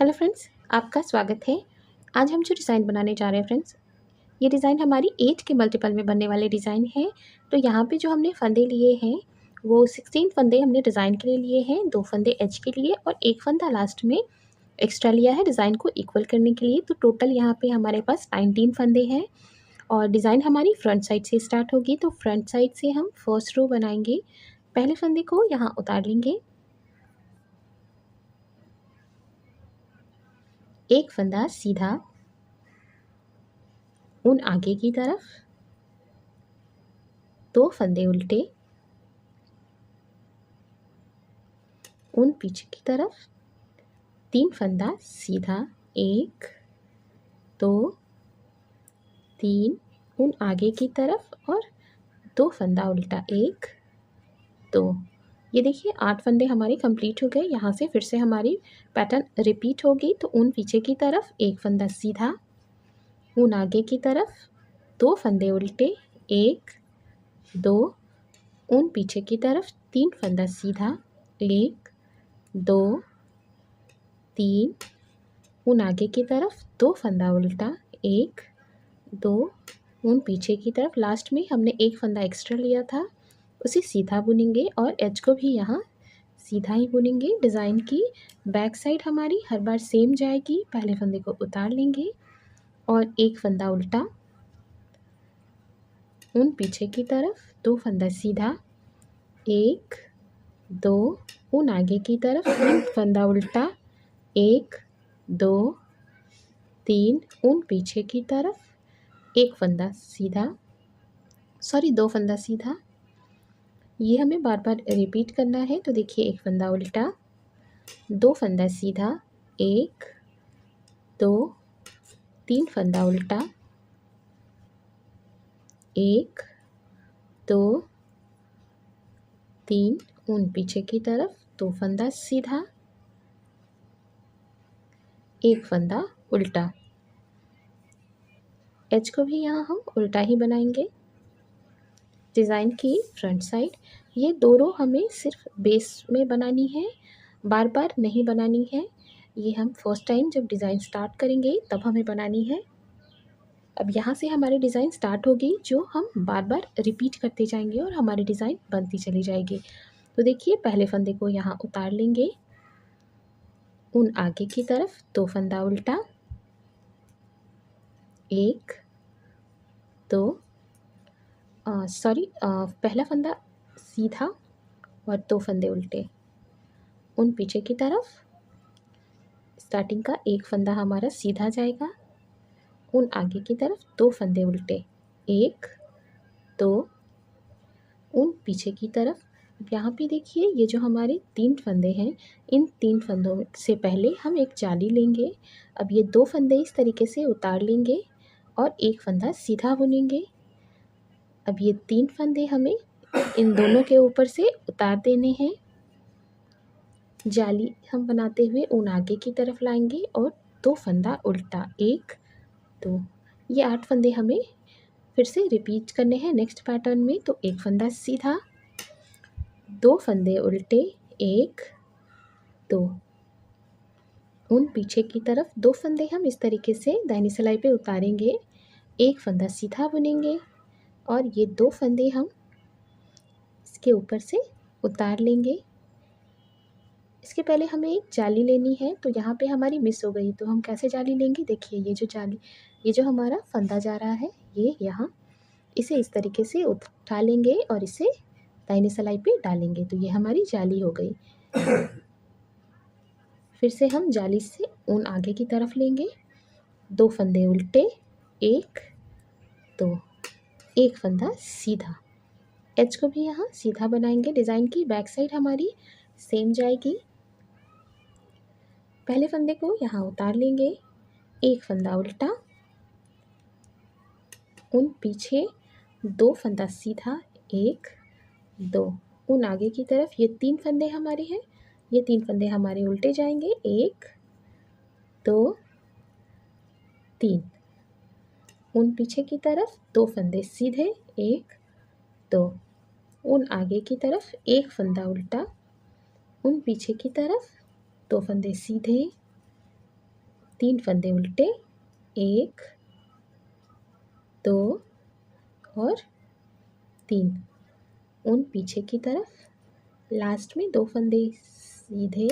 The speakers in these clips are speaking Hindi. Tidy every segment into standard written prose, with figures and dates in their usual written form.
हेलो फ्रेंड्स, आपका स्वागत है। आज हम जो डिज़ाइन बनाने जा रहे हैं फ्रेंड्स, ये डिज़ाइन हमारी 8 के मल्टीपल में बनने वाले डिज़ाइन है। तो यहाँ पे जो हमने फंदे लिए हैं वो 16 फंदे हमने डिज़ाइन के लिए लिए हैं, 2 फंदे एज के लिए और 1 फंदा लास्ट में एक्स्ट्रा लिया है डिज़ाइन को इक्वल करने के लिए। तो टोटल यहाँ पे हमारे पास 19 फंदे हैं और डिज़ाइन हमारी फ्रंट साइड से स्टार्ट होगी। तो फ्रंट साइड से हम फर्स्ट रो बनाएंगे। पहले फंदे को यहाँ उतार लेंगे, एक फंदा सीधा उन आगे की तरफ, 2 फंदे उल्टे उन पीछे की तरफ, 3 फंदा सीधा, 1 2 3 उन आगे की तरफ और 2 फंदा उल्टा, 1 2। ये देखिए 8 फंदे हमारे कंप्लीट हो गए। यहाँ से फिर से हमारी पैटर्न रिपीट होगी। तो उन पीछे की तरफ 1 फंदा सीधा, उन आगे की तरफ 2 फंदे उल्टे, 1 2 उन पीछे की तरफ 3 फंदा सीधा, 1 2 3 उन आगे की तरफ 2 फंदा उल्टा, 1 2 उन पीछे की तरफ। लास्ट में हमने 1 फंदा एक्स्ट्रा लिया था, उसे सीधा बुनेंगे और एज को भी यहाँ सीधा ही बुनेंगे। डिज़ाइन की बैक साइड हमारी हर बार सेम जाएगी। पहले फंदे को उतार लेंगे और 1 फंदा उल्टा उन पीछे की तरफ, 2 फंदा सीधा, 1 2 उन आगे की तरफ 3 फंदा उल्टा, 1 2 3 उन पीछे की तरफ, 1 फंदा सीधा, 2 फंदा सीधा। ये हमें बार बार रिपीट करना है। तो देखिए 1 फंदा उल्टा, 2 फंदा सीधा, 1 2 3 फंदा उल्टा, 1 2 3 उन पीछे की तरफ, 2 फंदा सीधा, 1 फंदा उल्टा। एज को भी यहाँ हम उल्टा ही बनाएंगे। डिज़ाइन की फ्रंट साइड ये 2 रो हमें सिर्फ बेस में बनानी है, बार बार नहीं बनानी है। ये हम फर्स्ट टाइम जब डिज़ाइन स्टार्ट करेंगे तब हमें बनानी है। अब यहाँ से हमारी डिज़ाइन स्टार्ट होगी जो हम बार बार रिपीट करते जाएंगे और हमारी डिज़ाइन बनती चली जाएगी। तो देखिए पहले फंदे को यहाँ उतार लेंगे, उन आगे की तरफ 2 फंदा उल्टा, 1 2 पहला फंदा सीधा और 2 फंदे उल्टे उन पीछे की तरफ। स्टार्टिंग का 1 फंदा हमारा सीधा जाएगा, उन आगे की तरफ 2 फंदे उल्टे, 1 2 उन पीछे की तरफ। यहाँ पे देखिए ये जो हमारे 3 फंदे हैं, इन 3 फंदों से पहले हम एक जाली लेंगे। अब ये 2 फंदे इस तरीके से उतार लेंगे और 1 फंदा सीधा बुनेंगे। अब ये 3 फंदे हमें इन दोनों के ऊपर से उतार देने हैं। जाली हम बनाते हुए ऊन आगे की तरफ लाएंगे और 2 फंदा उल्टा, 1 2। ये 8 फंदे हमें फिर से रिपीट करने हैं नेक्स्ट पैटर्न में। तो 1 फंदा सीधा, 2 फंदे उल्टे, 1 2 उन पीछे की तरफ 2 फंदे हम इस तरीके से दाहिनी सिलाई पे उतारेंगे, 1 फंदा सीधा बुनेंगे और ये 2 फंदे हम इसके ऊपर से उतार लेंगे। इसके पहले हमें एक जाली लेनी है। तो यहाँ पे हमारी मिस हो गई, तो हम कैसे जाली लेंगे? देखिए ये जो हमारा फंदा जा रहा है ये यहाँ, इसे इस तरीके से उठा लेंगे और इसे दाहिनी सिलाई पे डालेंगे। तो ये हमारी जाली हो गई। फिर से हम जाली से ऊन आगे की तरफ लेंगे, 2 फंदे उल्टे, 1 2 1 फंदा सीधा। एज को भी यहाँ सीधा बनाएंगे। डिज़ाइन की बैक साइड हमारी सेम जाएगी। पहले फंदे को यहाँ उतार लेंगे, 1 फंदा उल्टा, उन पीछे 2 फंदा सीधा, 1 2 उन आगे की तरफ। ये 3 फंदे हमारे हैं, ये 3 फंदे हमारे उल्टे जाएंगे, 1 2 3 उन पीछे की तरफ 2 फंदे सीधे, 1 2 उन आगे की तरफ 1 फंदा उल्टा, उन पीछे की तरफ 2 फंदे सीधे, 3 फंदे उल्टे, 1 2 और 3। ऊन पीछे की तरफ, लास्ट में 2 फंदे सीधे,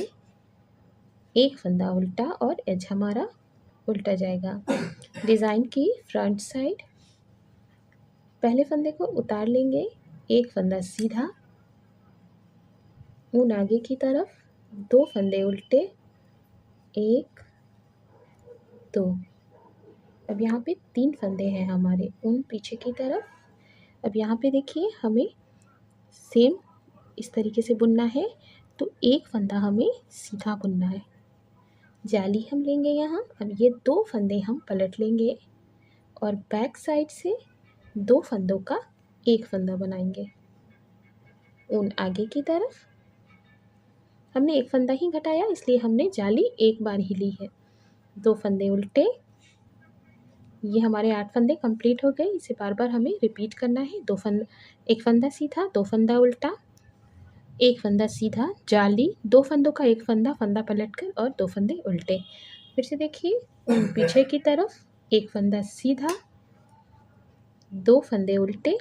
1 फंदा उल्टा और एज हमारा उल्टा जाएगा। डिज़ाइन की फ्रंट साइड, पहले फंदे को उतार लेंगे, 1 फंदा सीधा, ऊन आगे की तरफ, 2 फंदे उल्टे, 1 2। अब यहाँ पे 3 फंदे हैं हमारे ऊन पीछे की तरफ। अब यहाँ पे देखिए हमें सेम इस तरीके से बुनना है, तो 1 फंदा हमें सीधा बुनना है। जाली हम लेंगे यहाँ, अब ये 2 फंदे हम पलट लेंगे और बैक साइड से 2 फंदों का 1 फंदा बनाएंगे। ऊन आगे की तरफ, हमने 1 फंदा ही घटाया इसलिए हमने जाली एक बार ही ली है। 2 फंदे उल्टे, ये हमारे 8 फंदे कंप्लीट हो गए। इसे बार बार हमें रिपीट करना है। 1 फंदा सीधा, 2 फंदा उल्टा, 1 फंदा सीधा, जाली, 2 फंदों का 1 फंदा, फंदा पलटकर और 2 फंदे उल्टे। फिर से देखिए, पीछे की तरफ 1 फंदा सीधा, 2 फंदे उल्टे,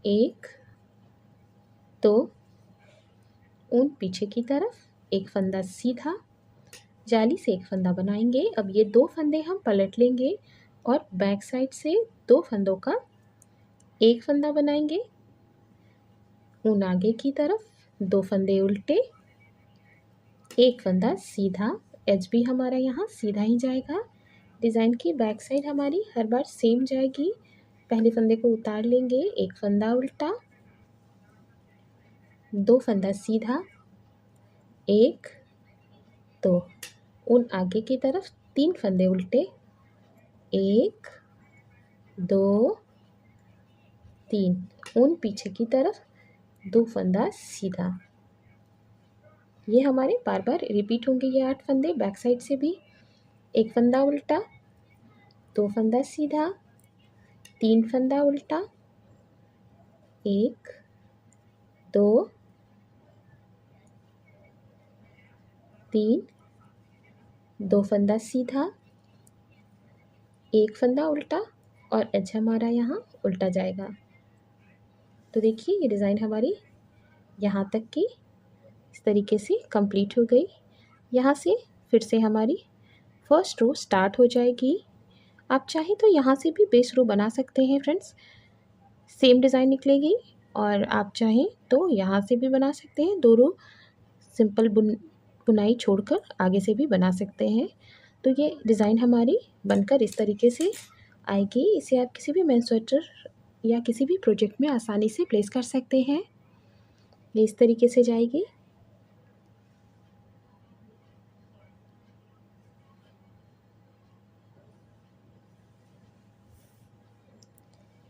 1 2, ऊन पीछे की तरफ 1 फंदा सीधा, जाली से 1 फंदा बनाएंगे। अब ये 2 फंदे हम पलट लेंगे और बैक साइड से 2 फंदों का 1 फंदा बनाएंगे। ऊन आगे की तरफ, 2 फंदे उल्टे, 1 फंदा सीधा, एज भी हमारा यहाँ सीधा ही जाएगा। डिज़ाइन की बैक साइड हमारी हर बार सेम जाएगी। पहले फंदे को उतार लेंगे, 1 फंदा उल्टा, 2 फंदा सीधा, 1 2, ऊन आगे की तरफ 3 फंदे उल्टे, 1 2 3, ऊन पीछे की तरफ 2 फंदा सीधा। ये हमारे बार बार रिपीट होंगे ये 8 फंदे। बैक साइड से भी 1 फंदा उल्टा, 2 फंदा सीधा, 3 फंदा उल्टा, 1 2 3, 2 फंदा सीधा, 1 फंदा उल्टा और एज हमारा यहाँ उल्टा जाएगा। तो देखिए ये डिज़ाइन हमारी यहाँ तक की इस तरीके से कंप्लीट हो गई। यहाँ से फिर से हमारी फर्स्ट रो स्टार्ट हो जाएगी। आप चाहें तो यहाँ से भी बेस रो बना सकते हैं फ्रेंड्स, सेम डिज़ाइन निकलेगी। और आप चाहें तो यहाँ से भी बना सकते हैं, 2 रो सिंपल बुनाई छोड़कर आगे से भी बना सकते हैं। तो ये डिज़ाइन हमारी बनकर इस तरीके से आएगी। इसे आप किसी भी मेन स्वेटर या किसी भी प्रोजेक्ट में आसानी से प्लेस कर सकते हैं। ये इस तरीके से जाएगी।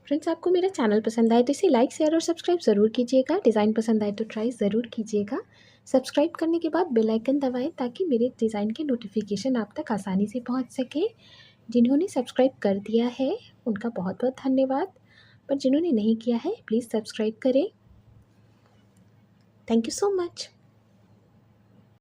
फ्रेंड्स, आपको मेरा चैनल पसंद आए तो इसे लाइक शेयर और सब्सक्राइब ज़रूर कीजिएगा। डिज़ाइन पसंद आए तो ट्राई ज़रूर कीजिएगा। सब्सक्राइब करने के बाद बेल आइकन दबाएं ताकि मेरे डिज़ाइन के नोटिफिकेशन आप तक आसानी से पहुंच सके। जिन्होंने सब्सक्राइब कर दिया है उनका बहुत बहुत धन्यवाद, पर जिन्होंने नहीं किया है प्लीज़ सब्सक्राइब करें। Thank you so much.